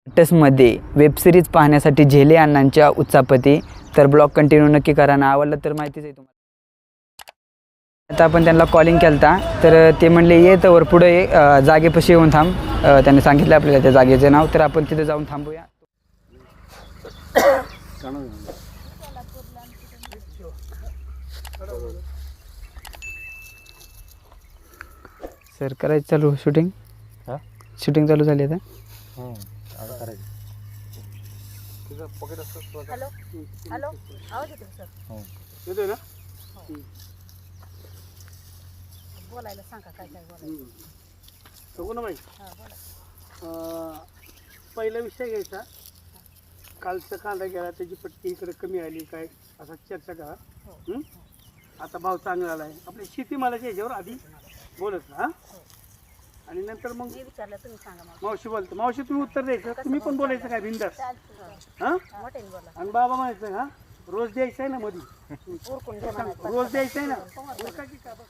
टेस्टमध्ये वेबसिरीज पाहण्यासाठी झेले अण्णांच्या उत्सापती. तर ब्लॉग कंटिन्यू नक्की करा ना, आवडलं तर माहितीच आहे तुम्हाला. आता आपण त्यांना कॉलिंग केलता तर ते म्हणले ये तर पुढे ये, जागेपाशी येऊन थांब. त्यांनी सांगितलं आपल्याला त्या जागेचं नाव, तर आपण तिथे जाऊन थांबूया. सर करायचं चालू शूटिंग. शूटिंग चालू झाली आता. हॅलो हॅलो आवाज येतो सर. येतोय ना. बोलायला सांगा काय काय बोलायचं. बघू ना बाई. हां बोला. पहिला विषय घ्यायचा. कालचा कांदा गेला त्याची पटकी इकडे कमी आली काय असा चर्चा करा. आता भाव चांगला आला आहे. आपल्या शेतीमालाच्या ह्याच्यावर आधी बोलत ना. आणि नंतर मग मी विचारलं तुम्ही सांगा मला. मावशी बोलतो. मावशी तुम्ही उत्तर द्यायचं. तुम्ही पण बोलायचं काय बिंदास. हां मोठ्याने बोला. आणि बाबा म्हणायचं हां रोज द्यायचं आहे ना मध्ये. उरकून घ्या म्हणायचं. रोज द्यायचं आहे ना. उरका की का बस.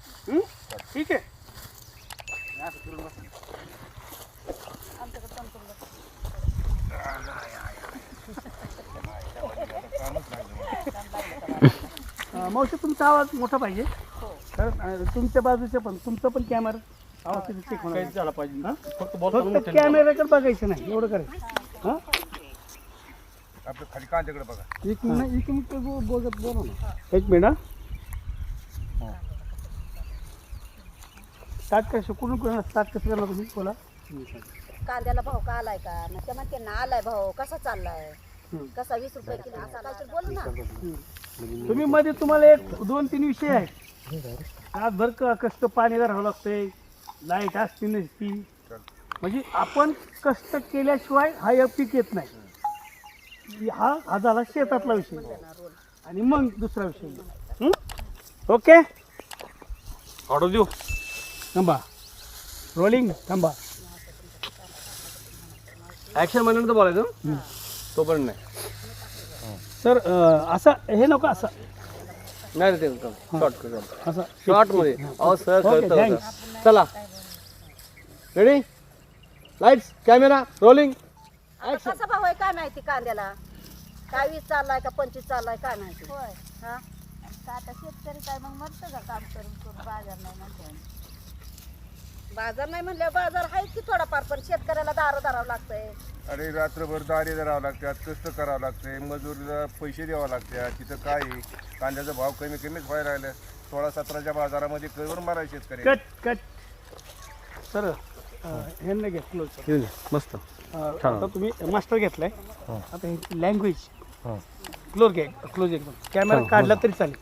ठीक आहे. असं करून बसा. आमच्याकडे पण करून बसा. मावशी तुमचा आवाज मोठा पाहिजे. कारण तुमच्या बाजूचे पण तुमचं पण कॅमेरा आवाज तिथे चेक होणार झाला पाहिजे. फक्त कॅमेऱ्याकडे बघायचं नाही एवढं करायचं. हां आपलं खाली कांद्याकडे बघा. एक मिनिट बघत बोला ना. एक मिनिट. स्टार्ट कसं कुठून स्टार्ट कसं करणार तुम्ही बोला. कांद्याला भाव का आलाय का मग त्या म्हणते ना आलाय भाव कसा चाललाय कसा 20 रुपये किलो असा काहीतरी बोलू ना. तुम्ही मध्ये तुम्हाला एक 2-3 विषय आहेत. आज भर कष्ट पाणी राहावं लागतंय. लाईट असती नसती. म्हणजे आपण कष्ट केल्याशिवाय हा एक पीक येत नाही. हा झाला शेतातला विषय. आणि मग दुसरा विषय. ओके ऑर्डर देऊ. थांबा. रोलिंग थांबा. ऍक्शन म्हणून तर बोलायचं तो पण नाही. सर असं हे नको असं नाही ते शॉर्ट असं शॉर्ट मध्ये. अहो सर Okay, कळतं. thanks. चला रेडी लाईट्स कॅमेरा रोलिंग. आता कसा भाव आहे काय माहिती कांद्याला. काय 20 चाललाय का 25 चाललाय काय माहिती. होय हां आता शेतकरी काय मग मरतं का काम करून बाजार नाही म्हणते. बाजार नाही म्हणल्यावर बाजार आहेच की थोडाफार पण शेतकऱ्याला दारं धरावं लागतंय. अरे रात्रभर दारे धरावं लागतात. कष्ट करावं लागते. मजुरीला पैसे द्यावं लागतात. तिथं काय आहे? कांद्याचा भाव कमीच व्हायला राहिला. 16-17च्या बाजारामध्ये कवर मारायचे शेतकरी. कट सर ह्यांना घ्या क्लोज. मस्त. आता तुम्ही मास्टर घेतलाय. आता लँग्वेज क्लोज घ्या. क्लोज एकदम कॅमेरा काढला तरी चालेल.